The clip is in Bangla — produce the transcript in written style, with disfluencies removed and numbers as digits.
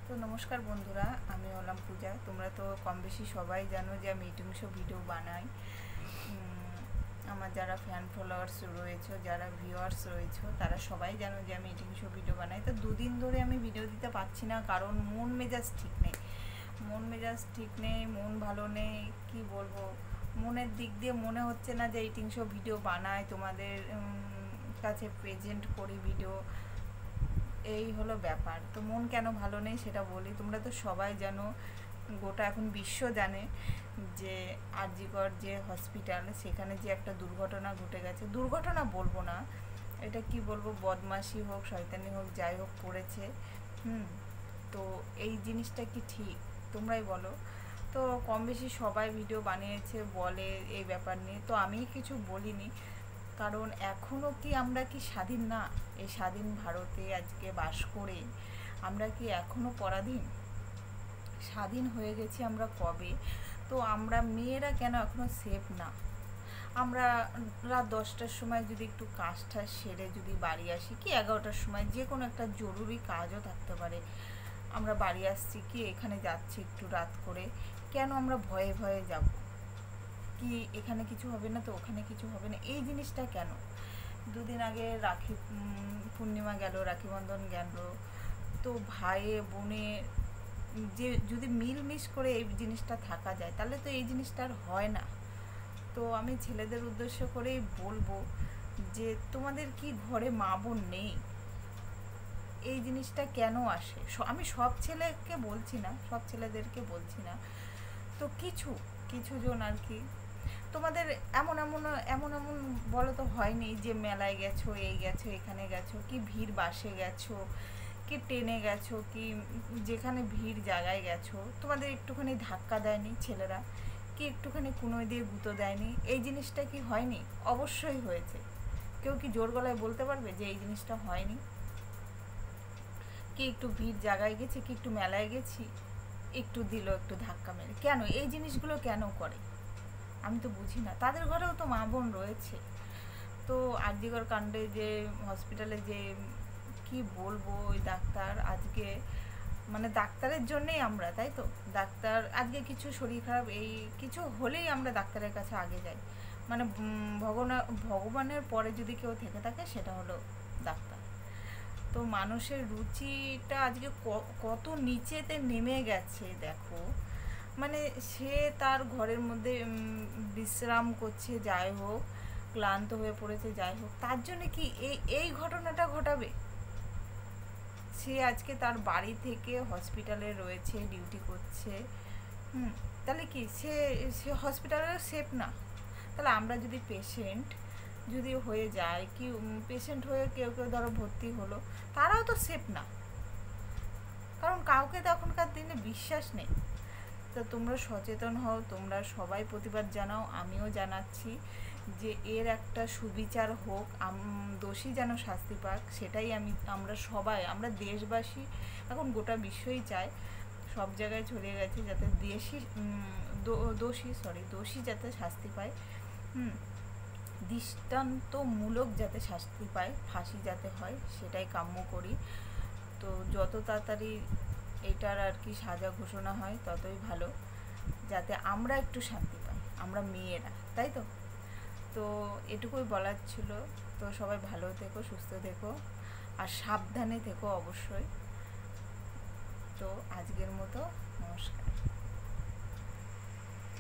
তো নমস্কার বন্ধুরা, আমি হলাম পূজা। তোমরা তো কম বেশি সবাই জানো যে আমি ইটিং শো ভিডিও বানাই। আমার যারা ফ্যান ফলোয়ার্স রয়েছে, যারা ভিউয়ার্স রয়েছে, তারা সবাই জানো যে আমি ইটিং শো ভিডিও বানাই। তো দুদিন ধরে আমি ভিডিও দিতে পারছি না, কারণ মন মেজাজ ঠিক নেই। মন ভালো নেই, কি বলবো। মনের দিক দিয়ে মনে হচ্ছে না যে ইটিং শো ভিডিও বানাই, তোমাদের কাছে প্রেজেন্ট করি ভিডিও। এই হলো ব্যাপার। তো মন কেন ভালো নেই সেটা বলি। তোমরা তো সবাই জানো, গোটা এখন বিশ্ব জানে যে আরজিকর যে হসপিটাল, সেখানে যে একটা দুর্ঘটনা ঘটে গেছে। দুর্ঘটনা বলবো না, এটা কি বলবো, বদমাশি হোক শয়তানি হোক যাই হোক করেছে। তো এই জিনিসটা কি ঠিক? তোমরাই বলো। তো কম বেশি সবাই ভিডিও বানিয়েছে, বলে এই ব্যাপার নিয়ে। তো আমি কিছু বলিনি, কারণ এখনও কি আমরা কি স্বাধীন না? এই স্বাধীন ভারতে আজকে বাস করে আমরা কি এখনও পরাধীন? স্বাধীন হয়ে গেছি আমরা কবে? তো আমরা মেয়েরা কেন এখনও সেফ না? আমরা রাত 10টার সময় যদি একটু কাজটা সেরে যদি বাড়ি আসি, কি 11টার সময়, যে কোনো একটা জরুরি কাজও থাকতে পারে, আমরা বাড়ি আসছি কি এখানে যাচ্ছি একটু রাত করে, কেন আমরা ভয়ে ভয়ে যাব? কি এখানে কিছু হবে না তো ওখানে কিছু হবে না, এই জিনিসটা কেন? দুদিন আগে রাখি পূর্ণিমা গেল, রাখি বন্ধন গেল। তো ভাইয়ে বোনে যে যদি মিলমিশ করে এই জিনিসটা থাকা যায়, তাহলে তো এই জিনিসটা আর হয় না। তো আমি ছেলেদের উদ্দেশ্য করেই বলবো যে তোমাদের কি ঘরে মা বোন নেই? এই জিনিসটা কেন আসে? আমি সব ছেলেকে বলছি না, সব ছেলেদেরকে বলছি না, তো কিছু কিছু জন আর কি। তোমাদের এমন এমন এমন এমন বলো তো হয়নি যে মেলায় গেছো, এই গেছো, এখানে গেছো, কি ভিড় বাসে গেছো, কি ট্রেনে গেছো, কি যেখানে ভিড় জায়গায় গেছো, তোমাদের একটুখানি ধাক্কা দেয়নি ছেলেরা? কি একটুখানি কুনোয় দিয়ে গুঁতো দেয়নি? এই জিনিসটা কি হয়নি? অবশ্যই হয়েছে। কেউ কি জোর গলায় বলতে পারবে যে এই জিনিসটা হয়নি? কি একটু ভিড় জায়গায় গেছি, কি একটু মেলায় গেছি, একটু দিল একটু ধাক্কা মেরে, কেন এই জিনিসগুলো কেন করে? আমি তো বুঝি না। তাদের ঘরেও তো মা বোন রয়েছে। তো আরজিকর কাণ্ডে যে হসপিটালে যে কি বলবো, ওই ডাক্তার আজকে, মানে ডাক্তারের জন্যেই আমরা, তাই তো, ডাক্তার আজকে কিছু শরীর খারাপ এই কিছু হলেই আমরা ডাক্তারের কাছে আগে যাই। মানে ভগবানের পরে যদি কেউ থেকে থাকে সেটা হলো ডাক্তার। তো মানুষের রুচিটা আজকে কত নিচেতে নেমে গেছে দেখো। মানে সে তার ঘরের মধ্যে বিশ্রাম করছে, যাই হোক, ক্লান্ত হয়ে পড়েছে, যাই হোক, তার জন্য কি এই এই ঘটনাটা ঘটাবে? সে আজকে তার বাড়ি থেকে হসপিটালে রয়েছে, ডিউটি করছে। হুম তাহলে কি সে সে হসপিটালে সেফ না? তাহলে আমরা যদি পেশেন্ট যদি হয়ে যায়, কি পেশেন্ট হয়ে কেউ কেউ ধরো ভর্তি হলো, তারাও তো সেফ না, কারণ কাউকে তো এখনকার দিনে বিশ্বাস নেই। তো তোমরা সচেতন হও, তোমরা সবাই প্রতিবাদ জানাও, আমিও জানাচ্ছি যে এর একটা সুবিচার হোক, দোষী যেন শাস্তি পাক, সেটাই আমরা সবাই, আমরা দেশবাসী, এখন গোটা বিশ্বই চায়, সব জায়গায় ছড়িয়ে গেছে, যাতে দোষী যাতে শাস্তি পায়। দৃষ্টান্তমূলক যাতে শাস্তি পায়, ফাঁসি যাতে হয়, সেটাই কাম্য করি। তো যত তাড়াতাড়ি এটার আর কি সাজা ঘোষণা হয় ততই ভালো, যাতে আমরা একটু শান্তি পাই, আমরা মেয়েরা, তাই তো। তো এটুকুই বলার ছিল। তো সবাই ভালো থেকো, সুস্থ থেকো, আর সাবধানে থেকো অবশ্যই। তো আজকের মতো নমস্কার।